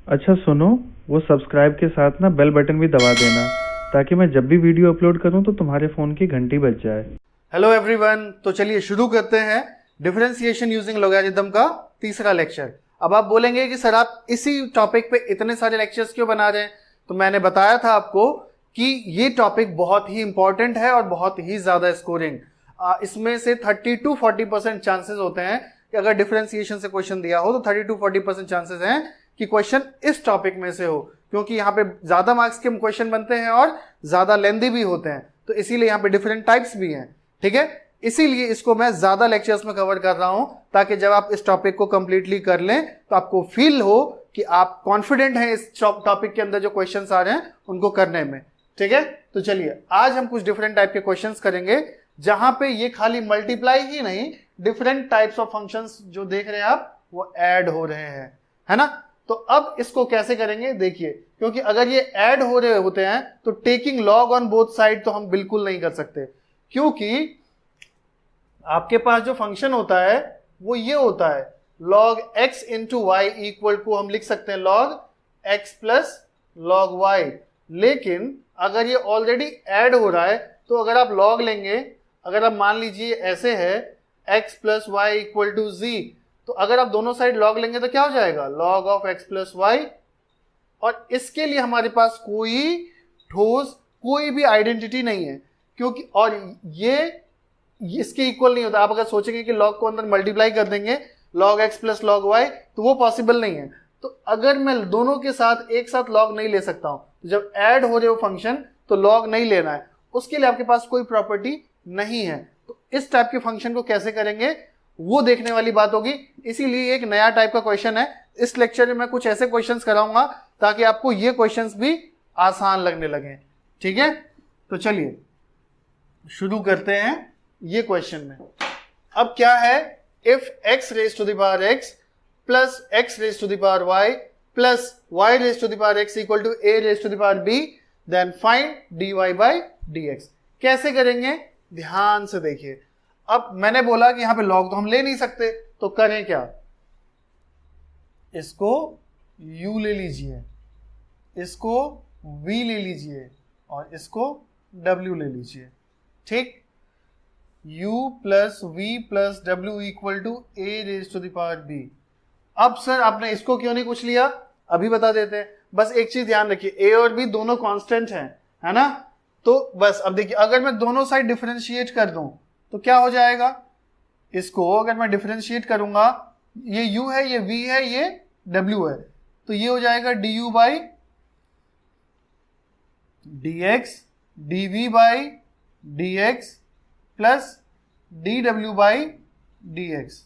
अच्छा सुनो, वो सब्सक्राइब के साथ ना बेल बटन भी दबा देना ताकि मैं जब भी वीडियो अपलोड करूं तो तुम्हारे फ़ोन की घंटी बज जाए। हेलो एवरीवन, तो चलिए शुरू करते हैं डिफरेंशिएशन यूजिंग लॉगरिथम का तीसरा लेक्चर। अब आप बोलेंगे कि सर आप इसी टॉपिक पे इतने सारे लेक्चर्स क्यों बना रहे हैं? तो मैंने बताया था आपको कि ये टॉपिक बहुत ही इंपॉर्टेंट है और बहुत ही ज्यादा स्कोरिंग। इसमें से 30 to 40% चांसेस होते हैं कि अगर डिफरेंशिएशन से क्वेश्चन दिया हो तो 30 to 40% चांसेस हैं कि क्वेश्चन इस टॉपिक में से हो, क्योंकि यहाँ पे ज्यादा मार्क्स के क्वेश्चन बनते हैं और ज्यादा लेंदी भी होते हैं, तो इसीलिए यहाँ पे डिफरेंट टाइप्स भी हैं। ठीक है, इसीलिए इसको मैं ज्यादा लेक्चर्स में कवर कर रहा हूं ताकि जब आप इस टॉपिक को कंप्लीटली कर लें तो आपको फील हो कि आप कॉन्फिडेंट हैं इस टॉपिक के अंदर जो क्वेश्चंस आ रहे हैं उनको करने में। ठीक है, तो चलिए आज हम कुछ डिफरेंट टाइप के क्वेश्चंस करेंगे जहां पे ये खाली मल्टीप्लाई ही नहीं, डिफरेंट टाइप्स ऑफ फंक्शंस जो देख रहे हैं आप वो ऐड हो रहे हैं, है ना। तो अब इसको कैसे करेंगे देखिए, क्योंकि अगर ये ऐड हो रहे होते हैं तो taking log on both side तो हम बिल्कुल नहीं कर सकते, क्योंकि आपके पास जो फंक्शन होता है वो ये होता है log x into Y equal to हम लिख सकते हैं log x plus log y। लेकिन अगर ये ऑलरेडी ऐड हो रहा है तो अगर आप log लेंगे, अगर आप मान लीजिए ऐसे है x plus Y equal to z, तो अगर आप दोनों साइड log लेंगे तो क्या हो जाएगा log of x plus Y. और इसके लिए हमारे पास कोई ठोस कोई भी आइडेंटिटी नहीं है, क्योंकि और ये इसके इक्वल नहीं होता। आप अगर सोचेंगे कि log को अंदर मल्टीप्लाई कर देंगे log x plus log y तो वो पॉसिबल नहीं है। तो अगर मैं दोनों के साथ एक साथ log नहीं ले सकता हूं, तो जब ऐड हो रहे हो फंक्शन तो log नहीं लेना है, उसके लिए आपके पास कोई प्रॉपर्टी नहीं है। तो इस टाइप के फंक्शन को कैसे करेंगे वो देखने वाली बात होगी, इसीलिए एक नया टाइप का क्वेश्चन है। इस लेक्चर में मैं कुछ ऐसे क्वेश्चन कराऊंगा ताकि आपको ये क्वेश्चन भी आसान लगने लगे। ठीक है, तो चलिए शुरू करते हैं ये क्वेश्चन में। अब क्या है, if x raise to the power x plus x raise to the power y plus y raise to the power x equal to a raise to the power b, then find dy by dx। कैसे करेंगे ध्यान से देखिए। अब मैंने बोला कि यहां पे log तो हम ले नहीं सकते, तो करें क्या, इसको u ले लीजिए, इसको v ले लीजिए और इसको w ले लीजिए। ठीक, u plus V plus W equal to A raise to the power B. अब सर आपने इसको क्यों नहीं कुछ लिया, अभी बता देते हैं। बस एक चीज ध्यान रखिए, ए और बी दोनों कांस्टेंट हैं, है ना। तो बस अब देखिए, अगर मैं दोनों साइड डिफरेंशिएट कर दूं तो क्या हो जाएगा, इसको अगर मैं डिफरेंशिएट करूंगा, ये u है, ये v है, ये w है, तो ये हो जाएगा du by dx dv by dx plus dw by dx।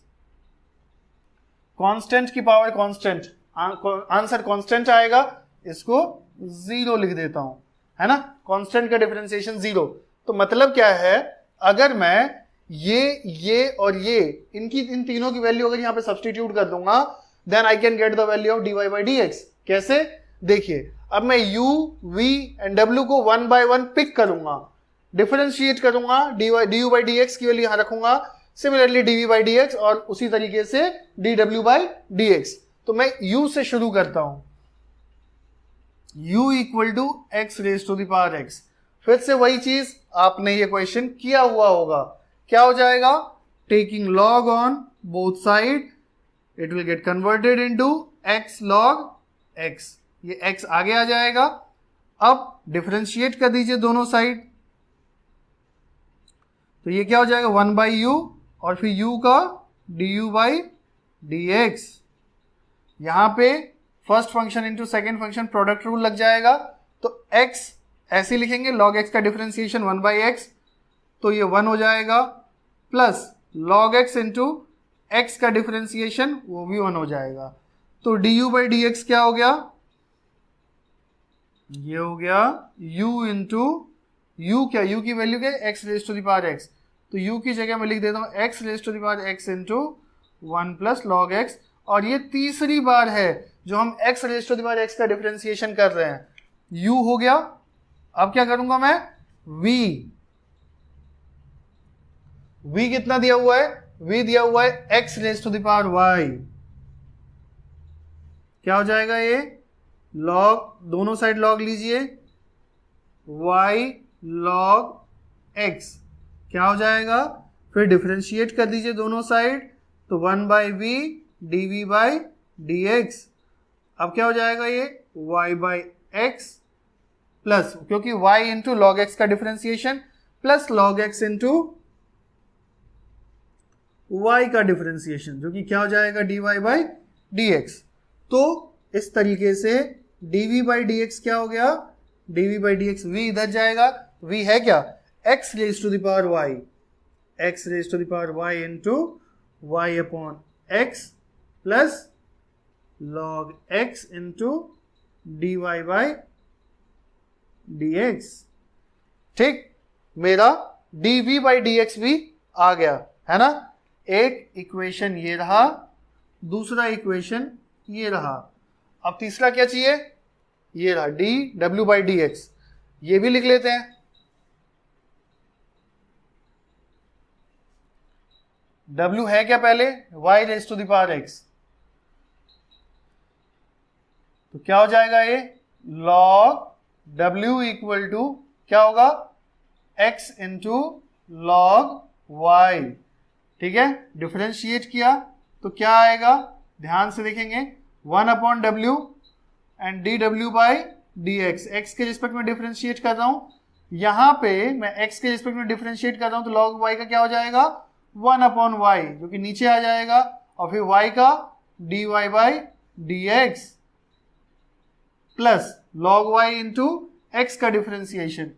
Constant की पावर कांस्टेंट, आंसर कांस्टेंट आएगा, इसको जीरो लिख देता हूं, है ना। कांस्टेंट का डिफरेंशिएशन जीरो, तो मतलब क्या है, अगर मैं ये और ये इन तीनों की वैल्यू अगर यहां पे सब्स्टिट्यूट कर दूंगा, then I can get the value of dy by dx। कैसे देखिए, अब मैं u v एंड w को वन बाय वन पिक करूंगा, डिफरेंशिएट करूंगा, du बाई dx की वैल्यू यहां रखूंगा, सिमिलरली dv बाई dx और उसी तरीके से dw बाई dx। तो मैं u से शुरू करता हूं, u equal to X raise to the power x। फिर से वही चीज, आपने ये क्वेश्चन किया हुआ होगा, क्या हो जाएगा, taking log on both side it will get converted into x log x। ये x आगे आ जाएगा। अब डिफरेंशिएट कर दीजिए दोनों साइड, तो ये क्या हो जाएगा, वन बाई यू और फिर u का du बाई dx। यहां पे first function into second function product rule लग जाएगा, तो x ऐसे लिखेंगे, log x का डिफरेंशिएशन वन बाई एक्स, तो ये वन हो जाएगा, plus log x into x का डिफरेंशिएशन वो भी वन हो जाएगा। तो du बाई dx क्या हो गया, ये हो गया u इंटू u, क्या u की वैल्यू क्या है, x raise to the power x, तो u की जगह मैं लिख देता हूं x raise to the power x into one plus log x। और ये तीसरी बार है जो हम x raise to the power x का डिफरेंशिएशन कर रहे हैं, u हो गया। अब क्या करूंगा मैं, v कितना दिया हुआ है, v दिया हुआ है x raise to the power y, क्या हो जाएगा ये लॉग, दोनों साइड लॉग लीजिए, y log x क्या हो जाएगा, फिर डिफरेंशिएट कर दीजिए दोनों साइड, तो 1/v dv/dx। अब क्या हो जाएगा ये y/x प्लस, क्योंकि y इंटू लॉग एक्स का differentiation plus log x into y का डिफरेंशिएशन, जो कि क्या हो जाएगा dy/dx। तो इस तरीके से dv/dx क्या हो गया, dv/dx v इधर जाएगा, v है क्या, x raise to the power y, x raise to the power y into y upon x plus log x into dy/dx। ठीक, मेरा dv/dx भी आ गया है ना। एक इक्वेशन ये रहा, दूसरा इक्वेशन ये रहा। अब तीसरा क्या चाहिए, ये रहा dw/dx, ये भी लिख लेते हैं। w है क्या पहले, y raise to the power x, तो क्या हो जाएगा ये log w इक्वल टू क्या होगा, x इंटू log y। ठीक है, डिफरेंशिएट किया तो क्या आएगा, ध्यान से देखेंगे, 1/w एंड dw/dx, x के रिस्पेक्ट में डिफरेंशिएट कर रहा हूं, यहां पे मैं x के रिस्पेक्ट में डिफरेंशिएट कर रहा हूं, तो log y का क्या हो जाएगा 1/y, जो कि नीचे आ जाएगा, और फिर y का dy/dx plus log y into x का डिफरेंशिएशन,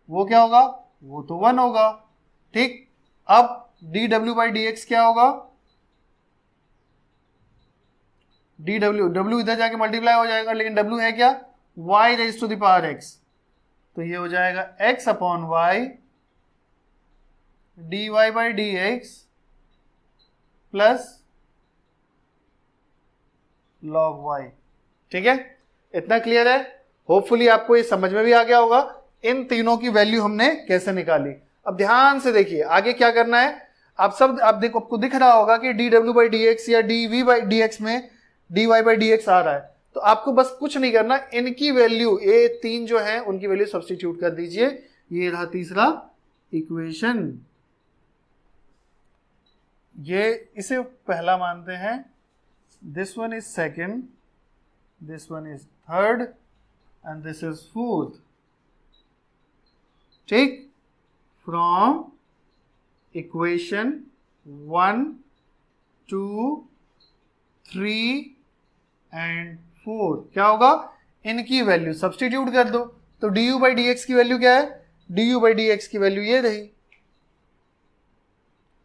वो क्या होगा, वो तो 1 होगा। ठीक, अब dw/dx क्या होगा, w इधर जाके मल्टीप्लाई हो जाएगा, लेकिन w है क्या, y raise to the power x, तो ये हो जाएगा x upon y dy/dx plus log y। ठीक है, इतना क्लियर है, होपफुली आपको ये समझ में भी आ गया होगा इन तीनों की वैल्यू हमने कैसे निकाली। अब ध्यान से देखिए आगे क्या करना है, आप देखो, आपको दिख रहा होगा कि dw/dx या dv/dx में dy/dx आ रहा है, तो आपको बस कुछ नहीं करना, इनकी वैल्यू ये तीन जो है उनकी वैल्यू सब्स्टिट्यूट कर दीजिए। ये रहा तीसरा इक्वेशन, ये इसे पहला मानते हैं, this one is second, this one is third and this is fourth. ठीक, फ्रॉम इक्वेशन 1 2 3 एंड 4 क्या होगा, इनकी वैल्यू सब्स्टिट्यूट कर दो, तो du/dx की वैल्यू क्या है, du/dx की वैल्यू ये रही,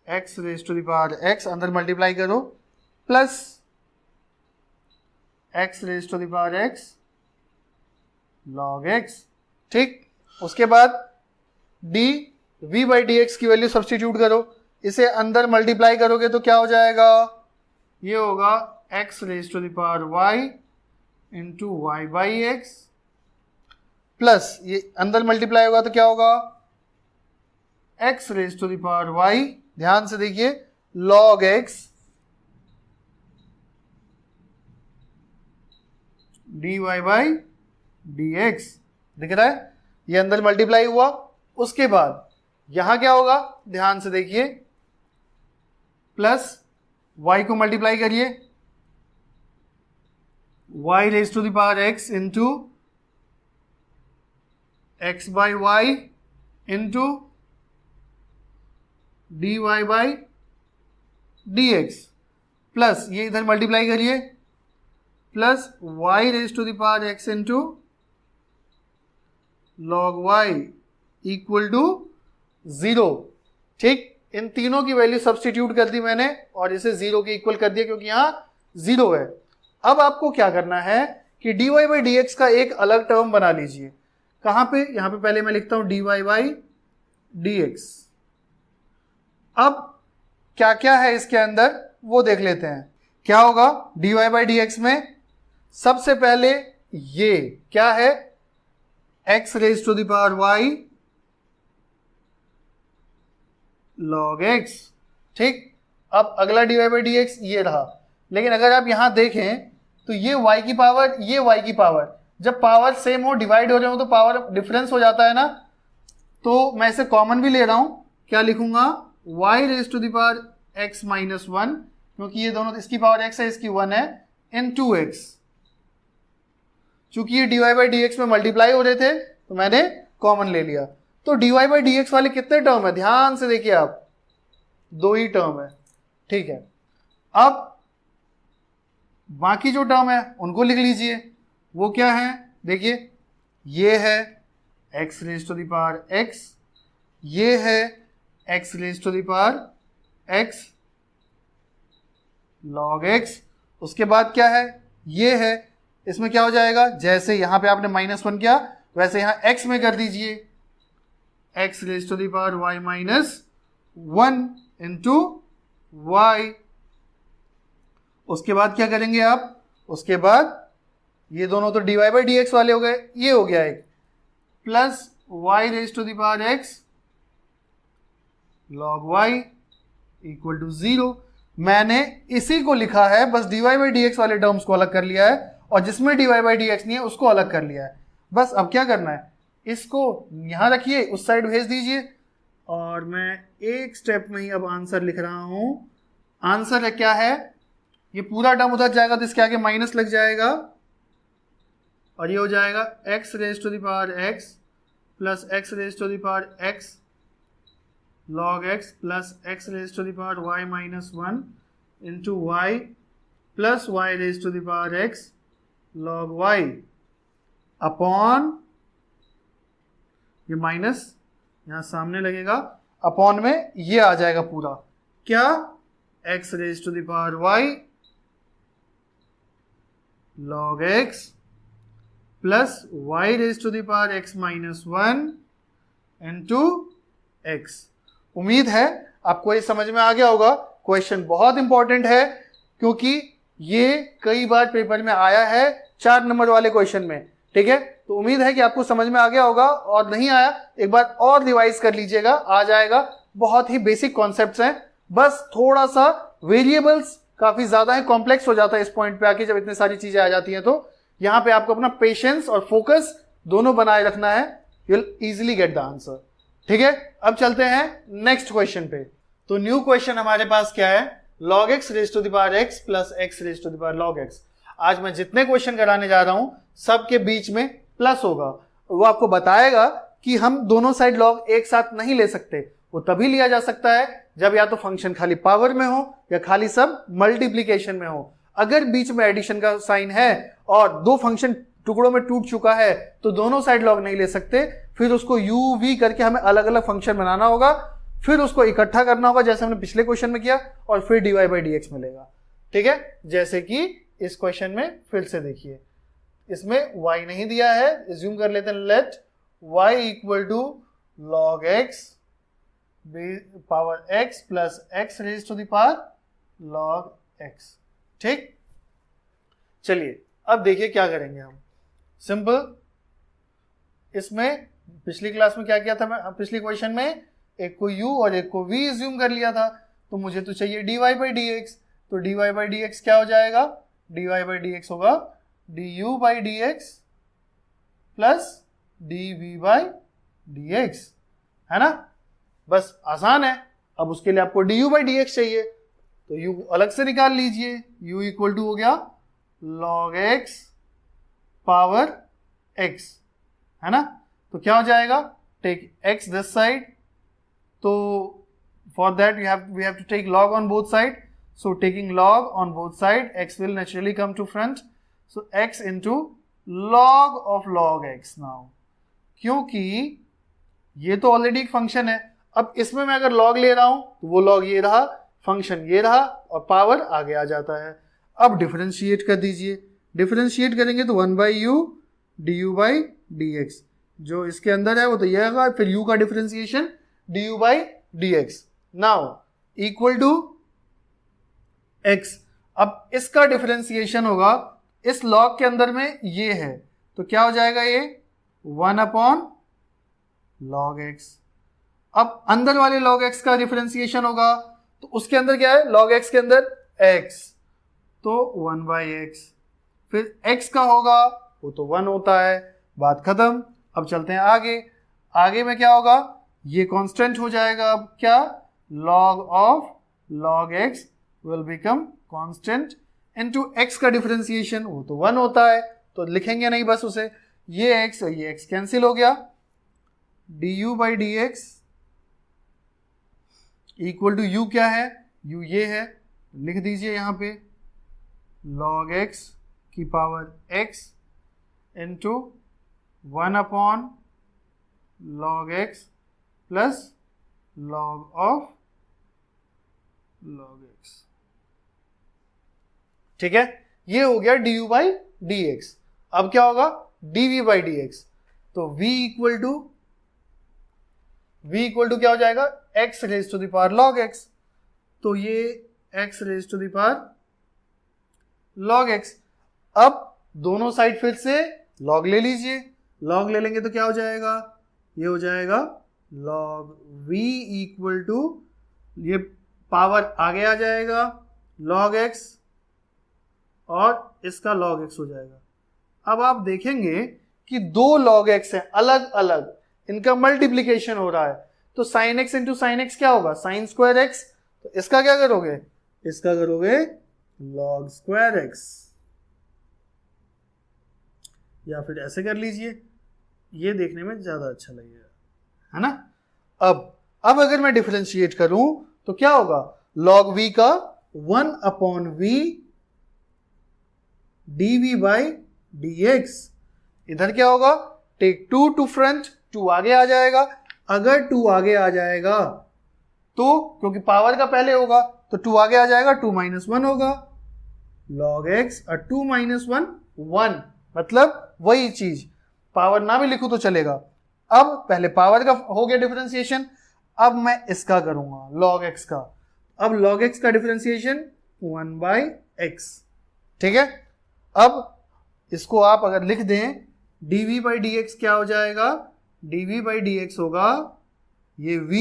x raise to the power x, अंदर मल्टीप्लाई करो, plus x raise to the power x log x। ठीक, उसके बाद dv/dx की वैल्यू सब्स्टिट्यूट करो, इसे अंदर मल्टीप्लाई करोगे तो क्या हो जाएगा, ये होगा x raise to the power y into y/x plus ये अंदर मल्टीप्लाई होगा तो क्या होगा x raise to the power y, ध्यान से देखिए, log x dy/dx, दिख रहा है, ये अंदर मल्टीप्लाई हुआ। उसके बाद यहां क्या होगा, ध्यान से देखिए, प्लस y को मल्टीप्लाई करिए, y raise to the power x into x/y into dy/dx plus ये इधर मल्टीप्लाई करिए, plus y raise to the power x into log y equal to 0। ठीक, इन तीनों की वैल्यू सब्स्टिट्यूट कर दी मैंने और इसे 0 के इक्वल कर दिया, क्योंकि यहां 0 है। अब आपको क्या करना है कि dy/dx का एक अलग टर्म बना लीजिए, कहां पे, यहां पे पहले मैं लिखता हूं dy/dx। अब क्या क्या है इसके अंदर वो देख लेते हैं। क्या होगा dy/dx में, सबसे पहले ये क्या है, x raise to the power y log x। ठीक, अब अगला dy/dx ये रहा, लेकिन अगर आप यहां देखें तो ये y की पावर, ये y की पावर, जब पावर सेम हो, डिवाइड हो रहे हो तो पावर डिफरेंस हो जाता है ना। तो मैं इसे कॉमन भी ले रहा हूं, क्या लिखूंगा, y raise to the power x minus 1, क्योंकि ये दोनों, इसकी पावर x है इसकी 1 है, इन 2x। चूंकि ये dy बाई डी एक्स में मल्टीप्लाई हो रहे थे तो मैंने कॉमन ले लिया। तो dy बाई डी एक्स वाले कितने टर्म है, ध्यान से देखिए आप, 2 ही टर्म है, ठीक है। अब बाकी जो टर्म है उनको लिख लीजिए, वो क्या है, देखिए ये है x raise to the power x, ये है x raise to the power x log x, उसके बाद क्या है, ये है, इसमें क्या हो जाएगा, जैसे यहां पे आपने -1 किया वैसे यहां x में कर दीजिए, x raise to the power y minus 1 into y। उसके बाद क्या करेंगे आप, उसके बाद ये दोनों तो dy बाई डी एक्स वाले हो गए, ये हो गया एक, plus y raise to the power x log y equal to 0। मैंने इसी को लिखा है, बस dy बाई डी एक्स वाले टर्म्स को अलग कर लिया है, और जिसमें dy बाई डी एक्स नहीं है उसको अलग कर लिया है। बस अब क्या करना है, इसको यहां रखिए, उस साइड भेज दीजिए, और मैं एक स्टेप में ही अब आंसर लिख रहा हूं। आंसर है क्या है, ये पूरा टर्म उधर जाएगा तो इसके आगे माइनस लग जाएगा, और ये हो जाएगा x raise to the power x plus x raise to the power x log x plus x raise to the power y minus 1 into y plus y raise to the power x log y upon, ये minus यहां सामने लगेगा, upon में ये आ जाएगा पूरा, क्या, x raise to the power y log x plus y raise to the power x minus 1 into x। उम्मीद है आपको ये समझ में आ गया होगा। क्वेश्चन बहुत इंपॉर्टेंट है, क्योंकि ये कई बार पेपर में आया है 4 नंबर वाले क्वेश्चन में, ठीक है। तो उम्मीद है कि आपको समझ में आ गया होगा, और नहीं आया एक बार और रिवाइज कर लीजिएगा, आ जाएगा। बहुत ही बेसिक कॉन्सेप्ट्स हैं, बस थोड़ा सा वेरिएबल्स काफी ज्यादा है, कॉम्प्लेक्स हो जाता है इस पॉइंट पे आके, जब इतनी सारी चीजें आ जाती हैं। तो यहां पे आपको अपना पेशेंस और फोकस दोनों बनाए रखना है, you will easily get the answer, ठीक है। अब चलते हैं नेक्स्ट क्वेश्चन पे। तो न्यू क्वेश्चन हमारे पास क्या है, log x raise to the power x plus x raise to the power log x। आज मैं जितने क्वेश्चन कराने जा रहा हूं सबके बीच में प्लस होगा। वो आपको बताएगा कि हम दोनों साइड log एक साथ नहीं ले सकते, वो तभी लिया जा सकता है जब या तो फंक्शन खाली पावर में हो या खाली सब मल्टीप्लीकेशन में हो। अगर बीच में एडिशन का साइन है और दो फंक्शन टुकड़ों में टूट चुका है तो दोनों साइड log नहीं ले सकते, फिर उसको u v करके हमें अलग अलग फंक्शन बनाना होगा, फिर उसको इकट्ठा करना होगा जैसे हमने पिछले क्वेश्चन में किया, और फिर dy बाई डी एक्स मिलेगा, ठीक है। जैसे कि इस क्वेश्चन में फिर से देखिए, इसमें y नहीं दिया है, एज्यूम कर लेते हैं, let y equal to log x power x plus x raise to the power log x, ठीक। चलिए अब देखिए क्या करेंगे हम, सिंपल। इसमें पिछली क्लास में क्या किया था, मैं पिछले क्वेश्चन में एक को u और एक को v एज्यूम कर लिया था, तो मुझे तो चाहिए dy बाई डी एक्स। तो dy बाई डी एक्स क्या हो जाएगा, dy बाई डी एक्स होगा du by d x plus dv by d x, है ना। बस आसान है। अब उसके लिए आपको du बाई डी एक्स चाहिए, तो u अलग से निकाल लीजिए, u इक्वल टू हो गया log x पावर x, है ना। तो क्या हो जाएगा, टेक x दिस साइड, तो for that we have to take log on both side, so taking log on both side x will naturally come to front, so x into log of log x now, क्योंकि ये तो already एक function है। अब इसमें मैं अगर log ले रहा हूं तो वो log ये रहा, फंक्शन ये रहा, और पावर आगे आ जाता है। अब डिफरेंशिएट कर दीजिए, डिफरेंशिएट करेंगे तो 1 by U D u by d x, जो इसके अंदर है वो तो ये होगा, फिर u का differentiation d u by d x, now equal to x। अब इसका डिफरेंशिएशन होगा, इस log के अंदर में ये है, तो क्या हो जाएगा, ये 1 अपॉन log x। अब अंदर वाले log x का डिफरेंशिएशन होगा, तो उसके अंदर क्या है, log x के अंदर x, तो 1 बाई एक्स, फिर x का होगा वो तो 1 होता है, बात खत्म। अब चलते हैं आगे। आगे में क्या होगा, ये कांस्टेंट हो जाएगा। अब क्या, log of log x will become constant into x का डिफरेंशिएशन, वो तो 1 होता है, तो लिखेंगे नहीं बस उसे। ये x और ये x कैंसिल हो गया, du by d x equal to u क्या है, u ये है, लिख दीजिए यहां पे log x की power x into 1 upon log x plus log of log x। ठीक है, ये हो गया du बाई डी एक्स। अब क्या होगा, dv बाई डी एक्स। तो v इक्वल टू क्या हो जाएगा, x raise to the power log x। तो ये x raise to the power log x। अब दोनों साइड फिर से log ले लीजिए, log ले लेंगे तो क्या हो जाएगा, ये हो जाएगा log v इक्वल टू, ये पावर आगे आ जाएगा log x और इसका log x हो जाएगा। अब आप देखेंगे कि दो log x है अलग अलग, इनका मल्टीप्लीकेशन हो रहा है, तो sin x into sine x क्या होगा, साइन स्क्वायर x। तो इसका क्या करोगे, इसका करोगे log स्क्वायर x, या फिर ऐसे कर लीजिए, ये देखने में ज्यादा अच्छा लगेगा, है ना। अब अगर मैं डिफरेंशिएट करूं तो क्या होगा, log v का 1 upon v dv by dx। इधर क्या होगा, टेक 2 टू फ्रंट, 2 आगे आ जाएगा। अगर 2 आगे आ जाएगा तो क्योंकि पावर का पहले होगा तो 2 आगे आ जाएगा, 2 माइनस 1 होगा log x और 2 माइनस 1 1, मतलब वही चीज, पावर ना भी लिखूं तो चलेगा। अब पहले पावर का हो गया डिफरेंशिएशन, अब मैं इसका करूंगा log x का। अब log x का डिफरेंशिएशन 1 बाई एक्स। ठीक है, अब इसको आप अगर लिख दें, dv बाई डी एक्स क्या हो जाएगा, dv बाई डी एक्स होगा, ये v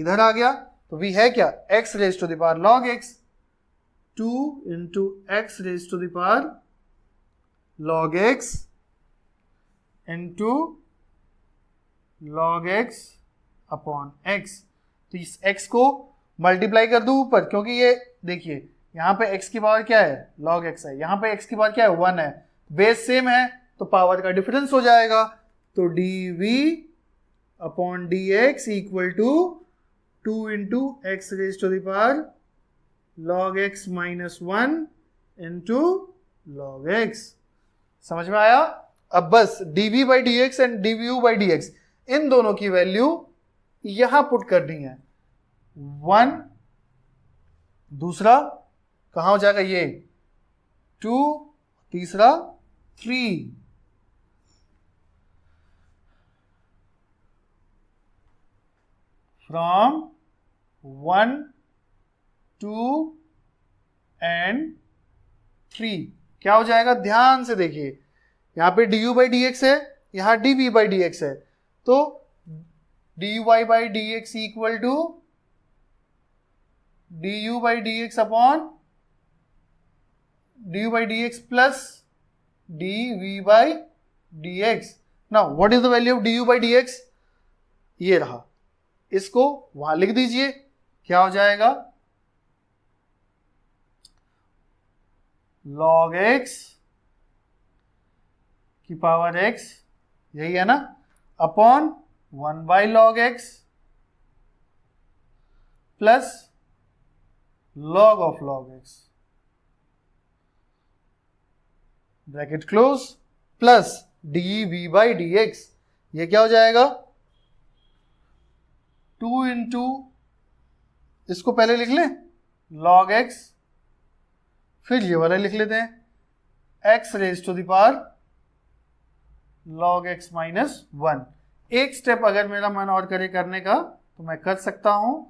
इधर आ गया तो v है क्या, x raise to the power log x, 2 into x raise to the power log x into log x upon x। तो इस x को मल्टीप्लाई कर दूं ऊपर, क्योंकि ये देखिए यहां पे x की पावर क्या है, log x है, यहां पे x की पावर क्या है, 1 है, बेस सेम है तो पावर का डिफरेंस हो जाएगा। तो dv upon d x equal to 2 into x raise to the power log x minus 1 into log x। समझ में आया। अब बस dv by d x and du by d x, इन दोनों की वैल्यू यहां पुट करनी है। 1, दूसरा कहां हो जाएगा, ये 2, तीसरा 3। फ्रॉम 1, 2 एंड 3 क्या हो जाएगा, ध्यान से देखिए, यहां पे du बाई डी एक्स है, यहां dv बाई डी एक्स है, तो dy by d x equal to du by d x upon du by d x plus dv by d x. Now what is the value of du by d x, ये रहा, इसको वहां लिख दीजिए, क्या हो जाएगा, log x की पावर x, यही है ना, upon 1 by log x plus log of log x, bracket close, plus dv by d x. ये क्या हो जाएगा, 2 इंटू, इसको पहले लिख लें log x, फिर ये वाला लिख लेते हैं x raise to the power log x minus 1। एक स्टेप अगर मेरा मन और करे करने का तो मैं कर सकता हूं,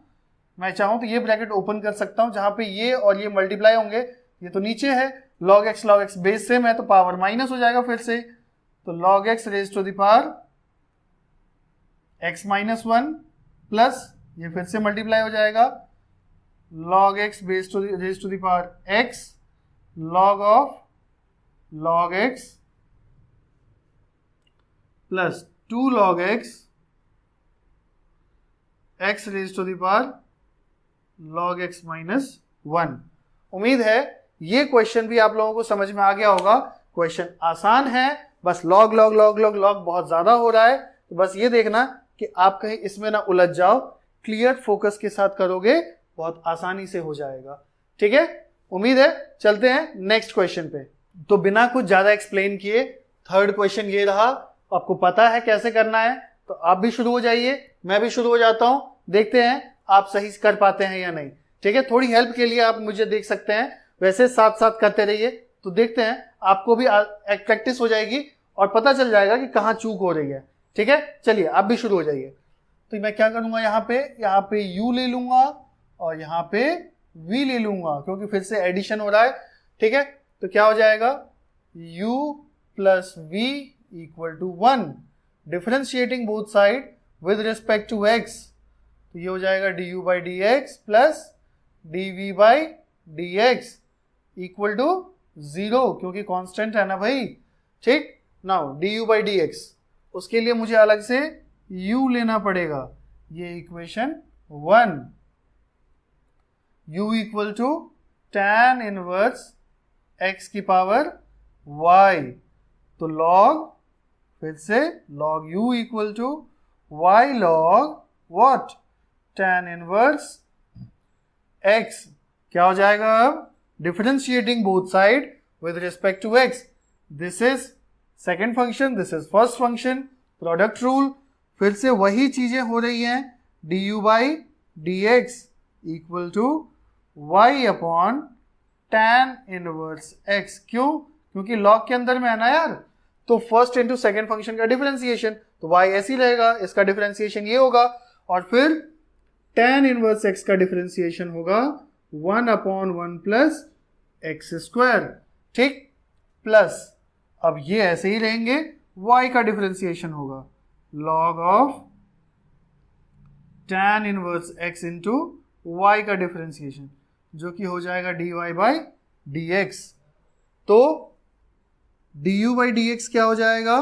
मैं चाहूं तो ये ब्रैकेट ओपन कर सकता हूं, जहां पे ये और ये मल्टीप्लाई होंगे, ये तो नीचे है, log x बेस सेम है तो पावर माइनस हो जाएगा फिर से, तो log x raise to the power x minus 1 plus ये फिर से मल्टीप्लाई हो जाएगा log x raise to the power x log of log x प्लस 2 log x x raise to the power log x minus 1। उम्मीद है ये question भी आप लोगों को समझ में आ गया होगा। क्वेश्चन आसान है, बस log log log log log बहुत ज्यादा हो रहा है, तो बस ये देखना कि आप कहीं इसमें ना उलझ जाओ। क्लियर फोकस के साथ करोगे बहुत आसानी से हो जाएगा। ठीक है, उम्मीद है। चलते हैं नेक्स्ट क्वेश्चन पे। तो बिना कुछ ज्यादा एक्सप्लेन किए थर्ड क्वेश्चन ये रहा। आपको पता है कैसे करना है, तो आप भी शुरू हो जाइए, मैं भी शुरू हो जाता हूं। देखते हैं आप सही कर पाते हैं या नहीं। ठीक है, थोड़ी हेल्प के लिए आप मुझे देख सकते हैं, वैसे साथ साथ करते रहिए, तो देखते हैं आपको भी प्रैक्टिस हो जाएगी और पता चल जाएगा कि कहाँ चूक हो रही है। ठीक है, चलिए आप भी शुरू हो जाइए। तो मैं क्या करूंगा, यहाँ पे u ले लूंगा और यहाँ पे v ले लूंगा, क्योंकि फिर से एडिशन हो रहा है। ठीक है, तो क्या हो जाएगा, u plus v equal to 1। Differentiating both side with respect to x, तो ये हो जाएगा du by d x plus dv by d x equal to 0, क्योंकि कांस्टेंट है ना भाई। ठीक, now du by d x, उसके लिए मुझे अलग से u लेना पड़ेगा। ये equation 1, u equal to tan inverse x की पावर y, तो log, फिर से log u equal to y log what, tan inverse x। क्या हो जाएगा अब, differentiating both side with respect to x। This is second function, this is first function, product rule, फिर से वही चीजें हो रही हैं। du by d x equal to y upon tan inverse x। क्यों, क्योंकि log के अंदर में है ना यार, तो फर्स्ट इंटू सेकेंड फंक्शन का डिफरेंशिएशन, तो y ऐसे ही रहेगा, इसका डिफरेंशिएशन ये होगा, और फिर tan इनवर्स x का डिफरेंशिएशन होगा 1 अपॉन 1 प्लस एक्स स्क्वायर। ठीक, प्लस अब ये ऐसे ही रहेंगे, y का डिफरेंशिएशन होगा log of tan inverse x into y का डिफरेंशिएशन, जो कि हो जाएगा dy बाई डी एक्स। तो du बाई डी एक्स क्या हो जाएगा,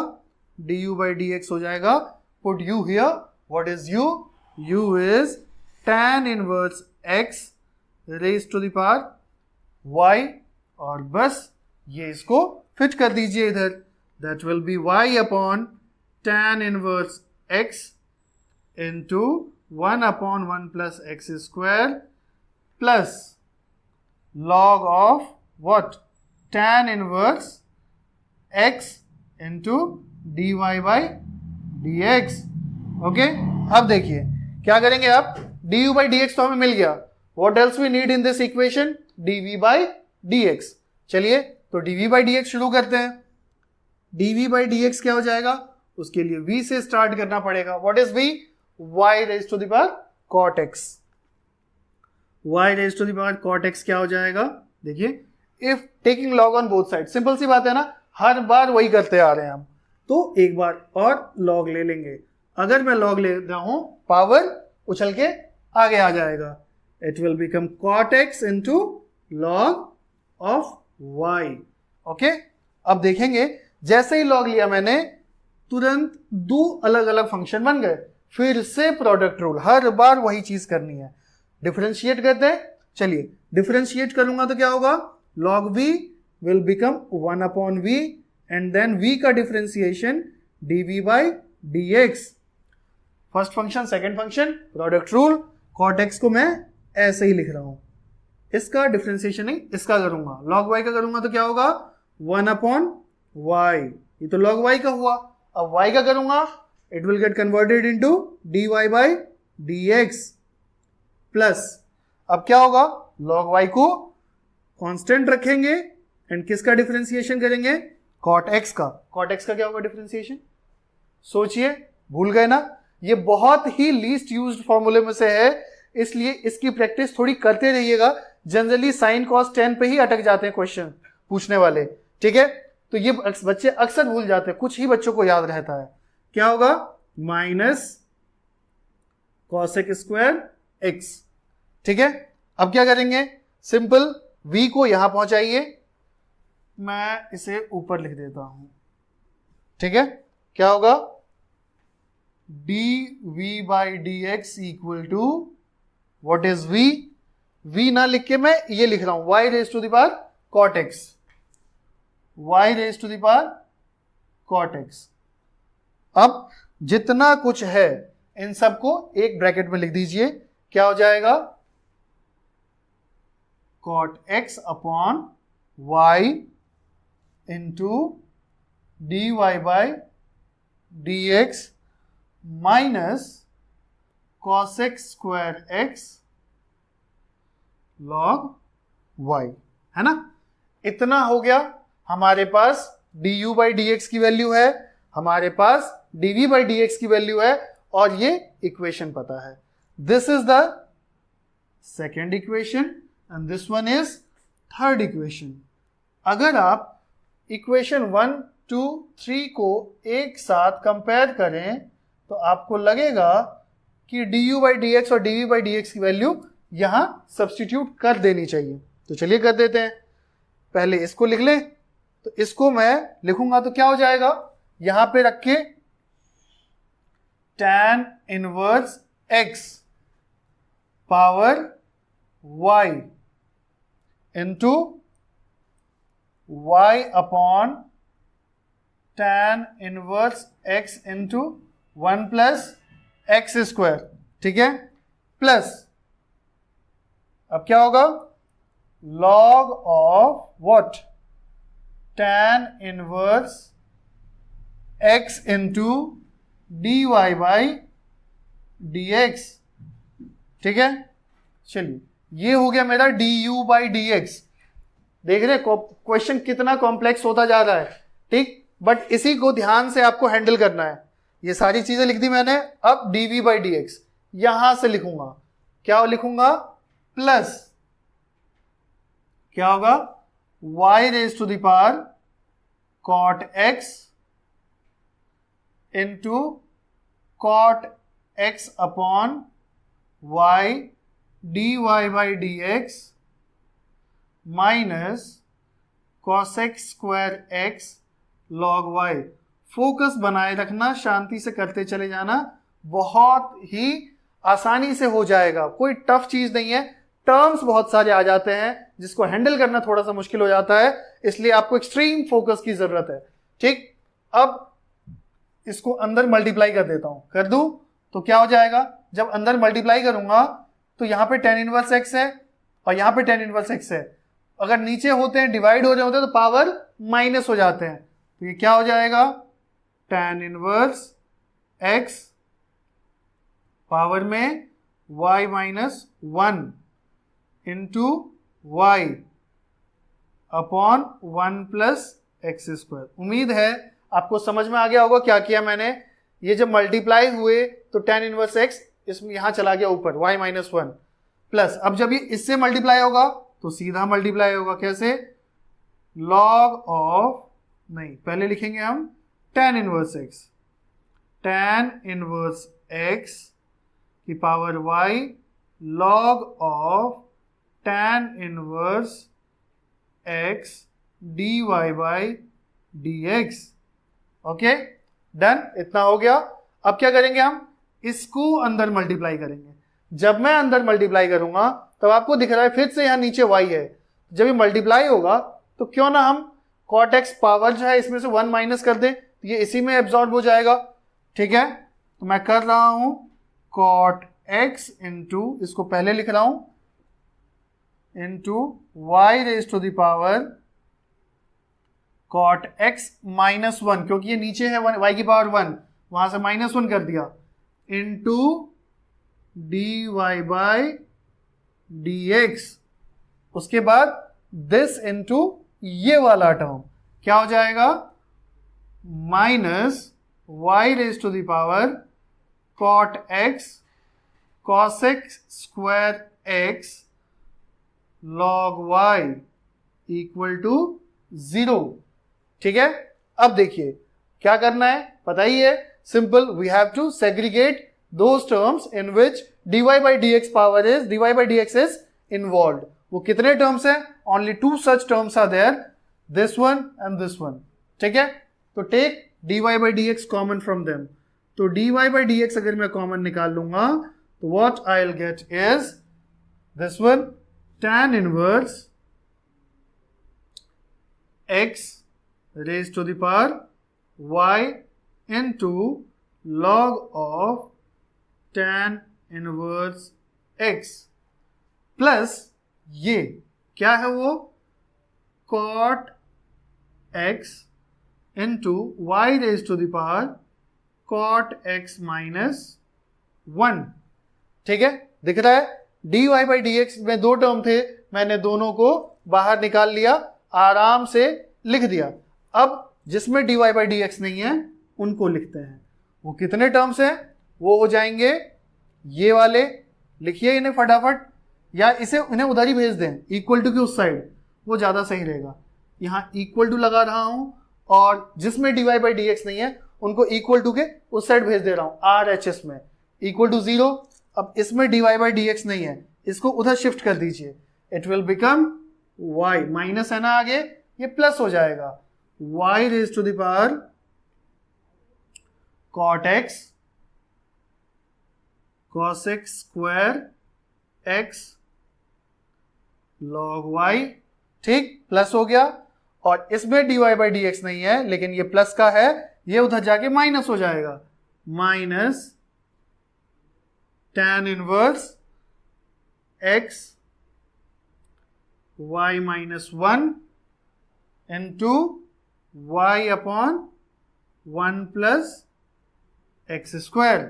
du बाई डी एक्स हो जाएगा, put u here, what is u, u is tan inverse x raise to the power y, और बस ये इसको फिट कर दीजिए इधर, that will be y upon tan inverse x into 1 upon 1 plus x square plus log of what, tan inverse x into d y by d x. Okay, अब देखिए क्या करेंगे, अब du बाई डी एक्स तो हमें मिल गया, what else we need in this equation, dv by d x. चलिए तो dv बाई डी एक्स शुरू करते हैं। dv बाई डी एक्स क्या हो जाएगा, उसके लिए v से स्टार्ट करना पड़ेगा। What is v, y raise to the power cot x, y raise to the power cot x क्या हो जाएगा, देखिए if taking log on both side, simple सी बात है ना, हर बार वही करते आ रहे हैं हम, तो एक बार और log ले लेंगे। अगर मैं log ले रहा हूं, पावर उछल के आगे आ जाएगा, it will become cot x into log of y। Okay, अब देखेंगे जैसे ही log लिया मैंने, तुरंत दो अलग अलग फंक्शन बन गए। फिर से प्रोडक्ट रूल, हर बार वही चीज करनी है। डिफरेंशिएट करते हैं, चलिए डिफरेंशिएट करूंगा तो क्या होगा, log v will become 1 upon v and then v का differentiation dv by dx। First function second function, product rule, cot x को मैं ऐसे ही लिख रहा हूं, इसका डिफरेंशिएशन नहीं इसका करूंगा, log y का करूंगा तो क्या होगा 1 upon y, ये तो log y का हुआ। अब y का करूंगा, it will get converted into dy by dx plus, अब क्या होगा, log y को कांस्टेंट रखेंगे एंड किसका डिफरेंशिएशन करेंगे, cot x का। cot x का क्या होगा डिफरेंशिएशन, सोचिए, भूल गए ना, ये बहुत ही लीस्ट यूज्ड फॉर्मूले में से है, इसलिए इसकी प्रैक्टिस थोड़ी करते रहिएगा। जनरली साइन कॉस टेन पे ही अटक जाते हैं क्वेश्चन पूछने वाले, ठीक है, तो ये बच्चे अक्सर भूल जाते हैं, कुछ ही बच्चों को याद रहता है। क्या होगा, माइनस कॉसेक स्क्वायर एक्स। ठीक है, अब क्या करेंगे, सिंपल v को यहां पहुंचाइए, मैं इसे ऊपर लिख देता हूं। ठीक है, क्या होगा, dv by dx equal to what is v? v ना लिख के मैं ये लिख रहा हूं y raise to the power cot x, y raise to the power cot x। अब जितना कुछ है इन सबको एक ब्रैकेट में लिख दीजिए, क्या हो जाएगा? cot x upon y into dy by dx minus cos x square x log y, है ना? इतना हो गया। हमारे पास du बाई dx की वैल्यू है, हमारे पास dv बाई dx की वैल्यू है, और ये इक्वेशन पता है। This is the second equation and this one is third equation. अगर आप इक्वेशन 1, 2, 3 को एक साथ कंपेयर करें तो आपको लगेगा कि du बाई dx और dv बाई dx की वैल्यू यहां सब्स्टिट्यूट कर देनी चाहिए। तो चलिए कर देते हैं। पहले इसको लिख लें, तो इसको मैं लिखूंगा तो क्या हो जाएगा? यहां पे रख के tan inverse x power y into y upon tan inverse x into 1 plus x square, ठीक है? प्लस अब क्या होगा? log of what? tan inverse x into dy by dx, ठीक है? चलिए, ये हो गया मेरा du बाई dx। देख रहे क्वेश्चन कितना कॉम्प्लेक्स होता जा रहा है, ठीक? बट इसी को ध्यान से आपको हैंडल करना है। ये सारी चीजें लिख दी मैंने। अब dv बाई dx यहां से लिखूंगा, क्या लिखूंगा? प्लस क्या होगा? y raise to the power cot x into cot x upon y dy by dx minus cos x square x log y। Focus बनाए रखना, शांति से करते चले जाना, बहुत ही आसानी से हो जाएगा। कोई टफ चीज नहीं है। टर्म्स बहुत सारे आ जाते हैं जिसको हैंडल करना थोड़ा सा मुश्किल हो जाता है, इसलिए आपको एक्सट्रीम फोकस की जरूरत है, ठीक? अब इसको अंदर मल्टीप्लाई कर देता हूं, कर दूं तो क्या हो जाएगा? जब अंदर मल्टीप्लाई करूंगा तो यहां पे tan इनवर्स x है और यहां पे tan इनवर्स x है। अगर नीचे होते हैं, डिवाइड हो रहे होते हैं, तो पावर माइनस हो जाते हैं। तो ये क्या हो जाएगा? tan इनवर्स x पावर में y minus 1 into y upon 1 plus x square. उम्मीद है आपको समझ में आ गया होगा क्या किया मैंने। ये जब मल्टीप्लाई हुए तो tan इनवर्स x इसमें यहां चला गया ऊपर, y माइनस 1 प्लस, अब जब ये इससे मल्टीप्लाई होगा तो सीधा मल्टीप्लाई होगा। कैसे? लॉग ऑफ, नहीं पहले लिखेंगे हम tan inverse x, tan inverse x की power y log of tan inverse x dy by dx। Okay, done, इतना हो गया। अब क्या करेंगे? हम इसको अंदर मल्टीप्लाई करेंगे। जब मैं अंदर मल्टीप्लाई करूंगा तब आपको दिख रहा है फिर से यहां नीचे y है। जब ये मल्टीप्लाई होगा तो क्यों ना हम cot x पावर जो है इसमें से 1 माइनस कर दें, तो ये इसी में एब्जॉर्ब हो जाएगा, ठीक है? तो मैं कर रहा हूं cot x इंटू, इसको पहले लिख रहा हूं, into y raise to the power cot x minus 1, क्योंकि ये नीचे है y की पावर 1, वहां से माइनस 1 कर दिया, इंटू dy बाई dx। उसके बाद दिस इंटू ये वाला टर्म क्या हो जाएगा? Minus y raise to the power cot x cos x square x log y equal to 0, ठीक है? अब देखिए क्या करना है, पता ही है, simple. We have to segregate those terms in which dy by dx power is dy by dx is involve. वो कितने टर्म्स हैं? Only 2 such terms are there, this one and this one, ठीक है? तो take dy by dx common from them, तो dy by dx अगर मैं common निकाल लूंगा तो what I'll get is this one, tan inverse x raised to the power y into log of tan inverse x plus ये क्या है वो cot x into y raised to the power cot x minus 1। ठीक है, दिख रहा है dy by dx में दो टर्म थे, मैंने दोनों को बाहर निकाल लिया, आराम से लिख दिया। अब जिसमें dy by dx नहीं है उनको लिखते हैं। वो कितने टर्म्स हैं? वो हो जाएंगे ये वाले, लिखिए इन्हें फटाफट, या इसे इन्हें उधर ही भेज दें इक्वल टू की उस साइड, वो ज़्यादा सही रहेगा। यहाँ इक्वल टू लगा रहा हूँ और जिसमें dy by dx नहीं है उनको इक्वल टू के उस साइड भेज दे रहा हूँ RHS में, इक्वल टू 0। अब इसमें dy by dx नहीं है, इसको उधर शिफ्ट कर दीजिए, it will become y, minus है ना आगे, ये प्लस हो जाएगा, y raise to the power cot x cos x square x log y। ठीक, प्लस हो गया। और इसमें dy by dx नहीं है लेकिन ये प्लस का है, ये उधर जाके माइनस हो जाएगा, minus tan inverse x y minus 1 into y upon 1 plus x square.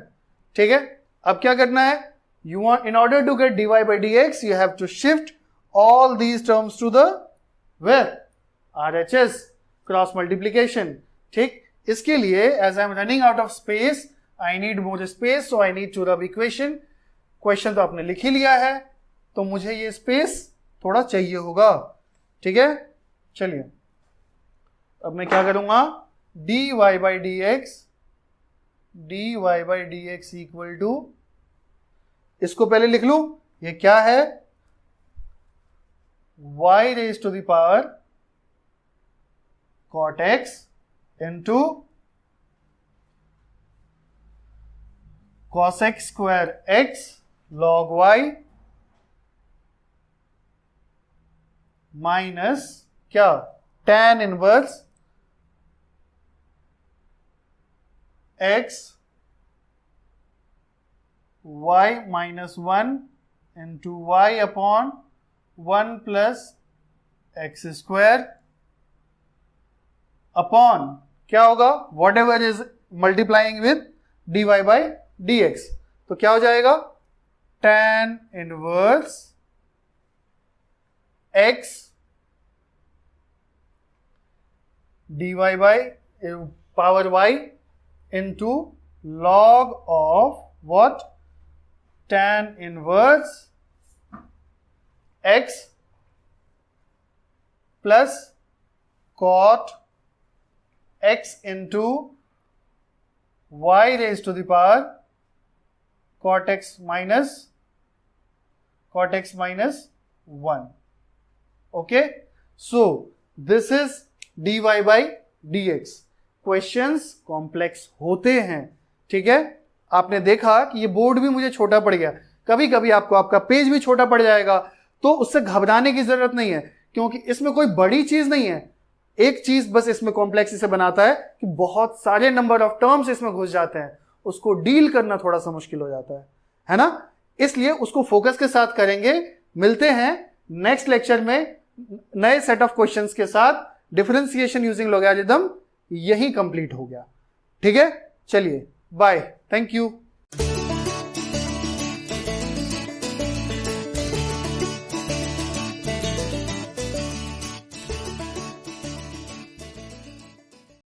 ठीक है, अब क्या करना है, you want in order to get dy by dx you have to shift all these terms to the where RHS, cross multiplication. ठीक, इसके लिए as I am running out of space I need more space so I need to rub equation। Question तो आपने लिख ही लिया है तो मुझे ये स्पेस थोड़ा चाहिए होगा। ठीक है, चलिए अब मैं क्या करूंगा, dy by dx equal to, इसको पहले लिख लूं, ये क्या है, y raise to the power cot x into cos x square x log y minus क्या, tan inverse x y minus 1 into y upon 1 plus x square upon क्या होगा, whatever is multiplying with dy by dx, तो क्या हो जाएगा, tan inverse x dy by पावर y into log of what, tan inverse x plus cot x into y raised to the power cot x minus 1। okay, so this is dy by dx। Questions complex होते हैं। ठीक है, आपने देखा कि ये board भी मुझे छोटा पड़ गया, कभी कभी आपको आपका पेज भी छोटा पड़ जाएगा, तो उससे घबराने की जरूरत नहीं है क्योंकि इसमें कोई बड़ी चीज नहीं है। एक चीज बस इसमें कॉम्प्लेक्स इसे बनाता है कि बहुत सारे नंबर ऑफ टर्म्स इसमें घुस जाते हैं, उसको डील करना थोड़ा सा मुश्किल हो जाता है ना, इसलिए उसको फोकस के साथ करेंगे। मिलते हैं नेक्स्ट लेक्चर में नए सेट ऑफ क्वेश्चंस के साथ। डिफरेंशिएशन यूजिंग लॉगरिथम यही कंप्लीट हो गया। ठीक है, चलिए बाय, थैंक यू।